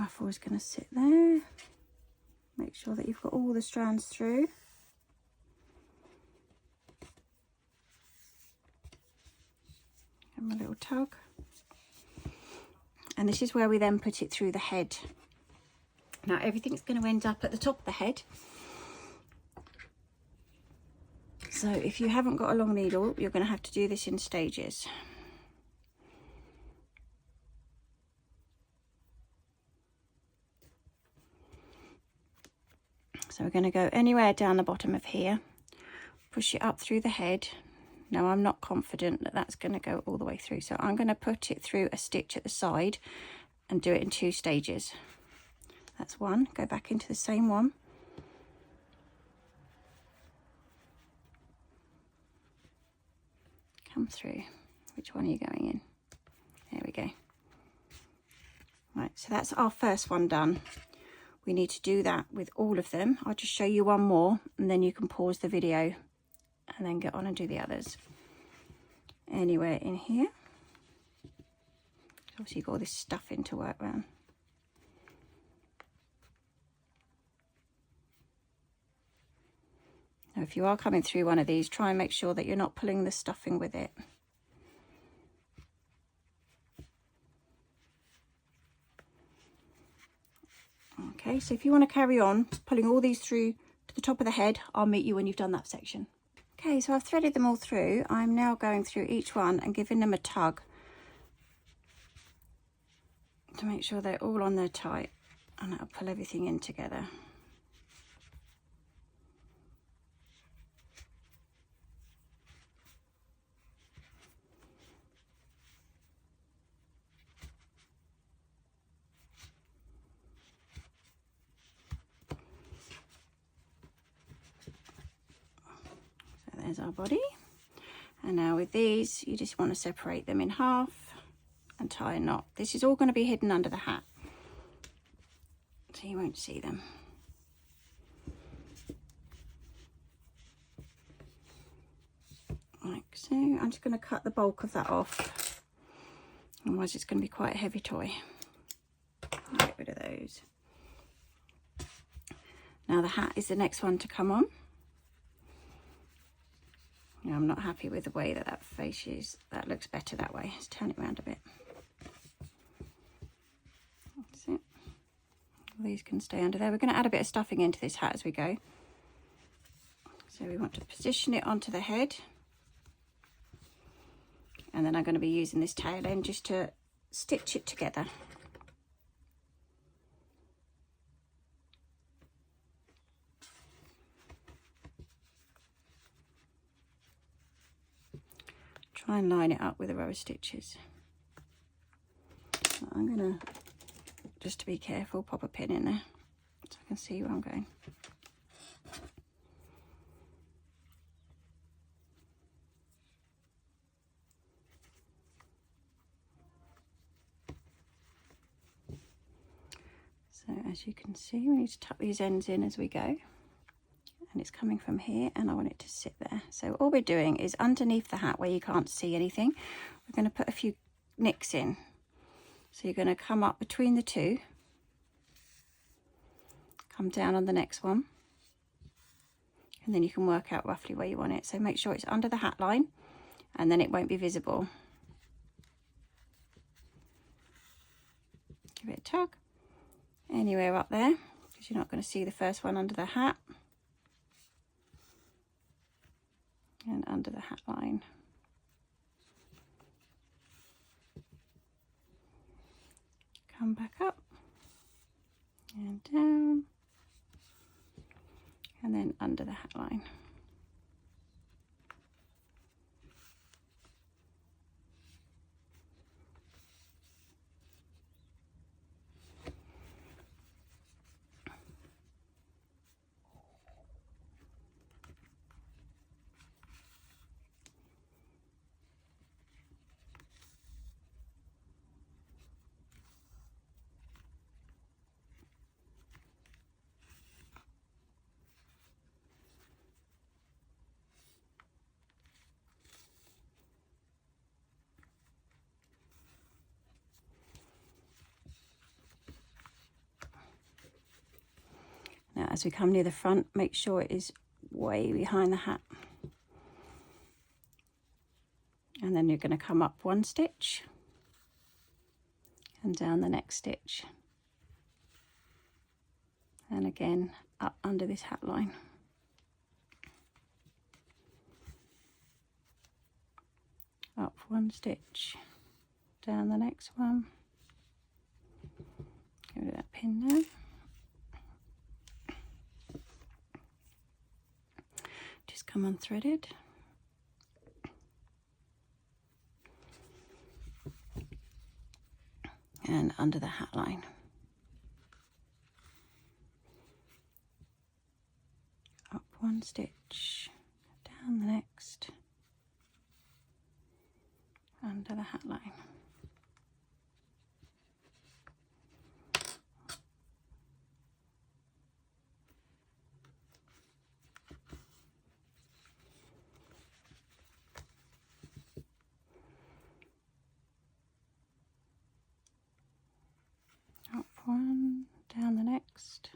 ruffle is going to sit there. Make sure that you've got all the strands through. Give them a little tug. And this is where we then put it through the head. Now everything's going to end up at the top of the head. So if you haven't got a long needle, you're going to have to do this in stages. So we're going to go anywhere down the bottom of here, push it up through the head. Now I'm not confident that that's going to go all the way through, so I'm going to put it through a stitch at the side and do it in 2 stages. That's one, go back into the same one. Come through. Which one are you going in? There we go. Right, so that's our first one done. We need to do that with all of them. I'll just show you one more and then you can pause the video and then get on and do the others. Anywhere in here. Obviously you've got all this stuff in to work around. Now if you are coming through one of these, try and make sure that you're not pulling the stuffing with it. Okay, so if you want to carry on pulling all these through to the top of the head, I'll meet you when you've done that section. Okay, so I've threaded them all through. I'm now going through each one and giving them a tug to make sure they're all on there tight, and that'll pull everything in together. There's our body, and now with these you just want to separate them in half and tie a knot. This is all going to be hidden under the hat, so you won't see them. Like so. I'm just going to cut the bulk of that off, otherwise it's going to be quite a heavy toy. I'll get rid of those. Now the hat is the next one to come on. I'm not happy with the way that that face is. That looks better that way. Let's turn it around a bit. That's it. All these can stay under there. We're going to add a bit of stuffing into this hat as we go. So we want to position it onto the head. And then I'm going to be using this tail end just to stitch it together. Try and line it up with a row of stitches. So I'm going to, just to be careful, pop a pin in there so I can see where I'm going. So as you can see, we need to tuck these ends in as we go. And it's coming from here, and I want it to sit there. So all we're doing is underneath the hat where you can't see anything, we're going to put a few nicks in. So you're going to come up between the two, come down on the next one, and then you can work out roughly where you want it. So make sure it's under the hat line, and then it won't be visible. Give it a tug anywhere up there, because you're not going to see the first one under the hat. And under the hat line. Come back up and down, and then under the hat line. as we come near the front, make sure it is way behind the hat. And then you're going to come up one stitch and down the next stitch, and again up under this hat line. Up one stitch, down the next one. Give it that pin there. Just come unthreaded. And under the hat line. Up one stitch, down the next, under the hat line. Up one, down the next.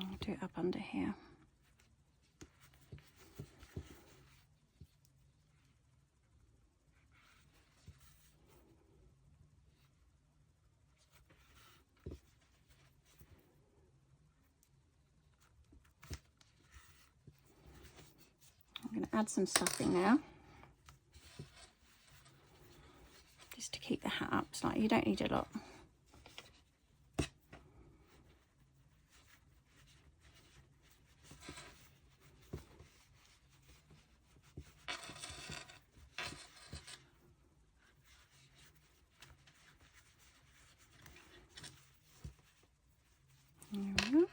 I'll do it up under here. I'm going to add some stuffing now, just to keep the hat up slightly. You don't need a lot. There we go.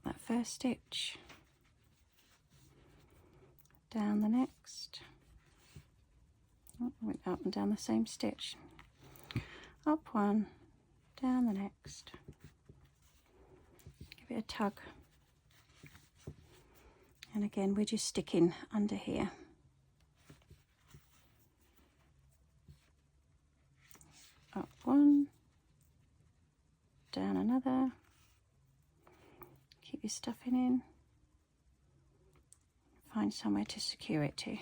That first stitch, down the next. Oh, I went up and down the same stitch. Up one, down the next. Give it a tug. And again, we're just sticking under here. Up one, down another. Keep your stuffing in. Find somewhere to secure it to.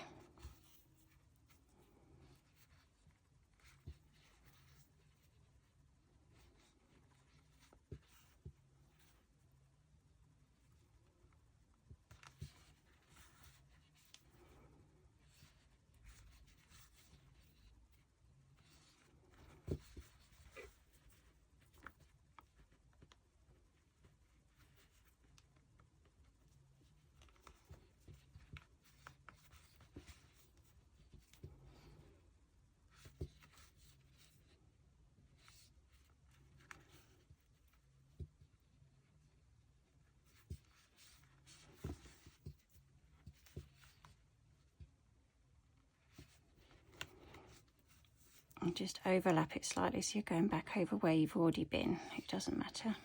And just overlap it slightly so you're going back over where you've already been. It doesn't matter.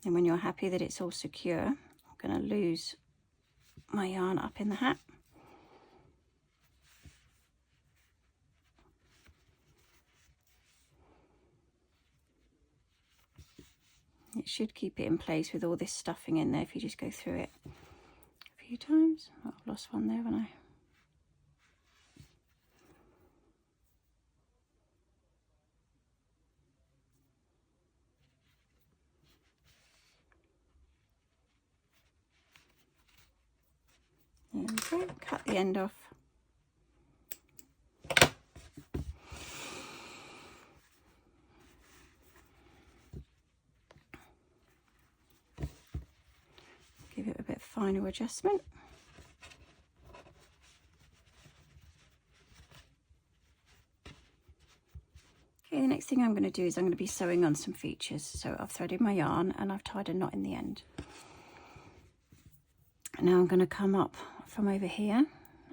And when you're happy that it's all secure, I'm going to lose my yarn up in the hat. It should keep it in place with all this stuffing in there if you just go through it a few times. Oh, I've lost one there, haven't I? There we go, cut the end off. Give it a bit of finer adjustment. Okay, the next thing I'm going to do is I'm going to be sewing on some features. So I've threaded my yarn and I've tied a knot in the end. And now I'm going to come up from over here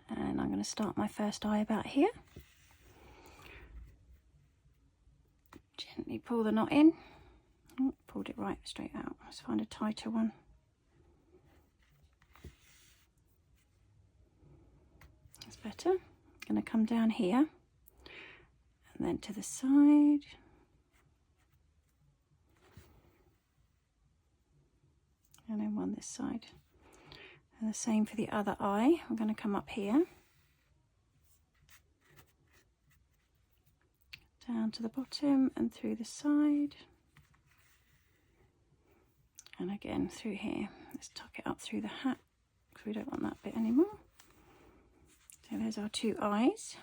and I'm going to start my first eye about here. Gently pull the knot in Oh, pulled it right straight out. Let's find a tighter one. That's better. I'm going to come down here and then to the side. And then one this side. And the same for the other eye. I'm going to come up here. Down to the bottom and through the side. And again through here. Let's tuck it up through the hat because we don't want that bit anymore. So there's our two eyes.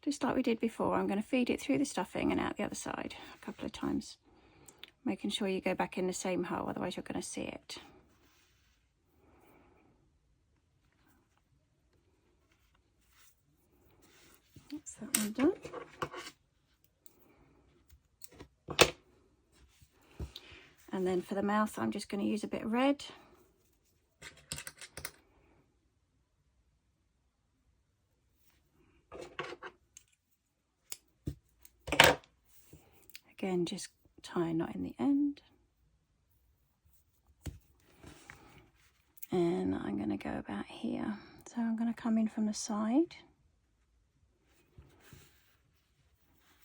Just like we did before, I'm going to feed it through the stuffing and out the other side a couple of times. Making sure you go back in the same hole, otherwise you're going to see it. That's that one done. And then for the mouth, I'm just going to use a bit of red. Again, just tie a knot in the end. And I'm going to go about here. So I'm going to come in from the side.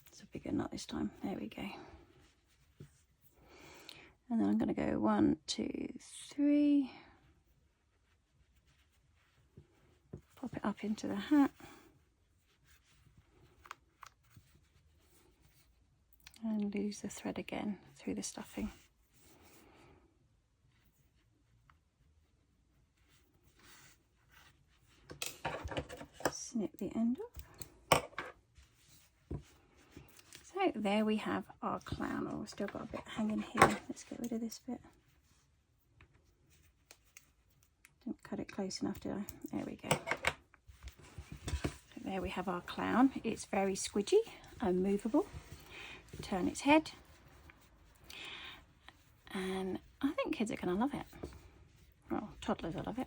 It's a bigger knot this time. There we go. And then I'm going to go 1, 2, 3. Pop it up into the hat. And lose the thread again through the stuffing. Snip the end off. So there we have our clown. Oh, we've still got a bit hanging here. Let's get rid of this bit. Didn't cut it close enough, did I? There we go. So there we have our clown. It's very squidgy and movable. Turn its head, and I think kids are going to love it. Well, toddlers will love it.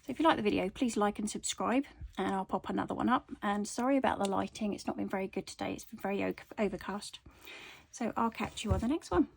So if you like the video, please like and subscribe, and I'll pop another one up. And sorry about the lighting, it's not been very good today. It's been very overcast. So I'll catch you on the next one.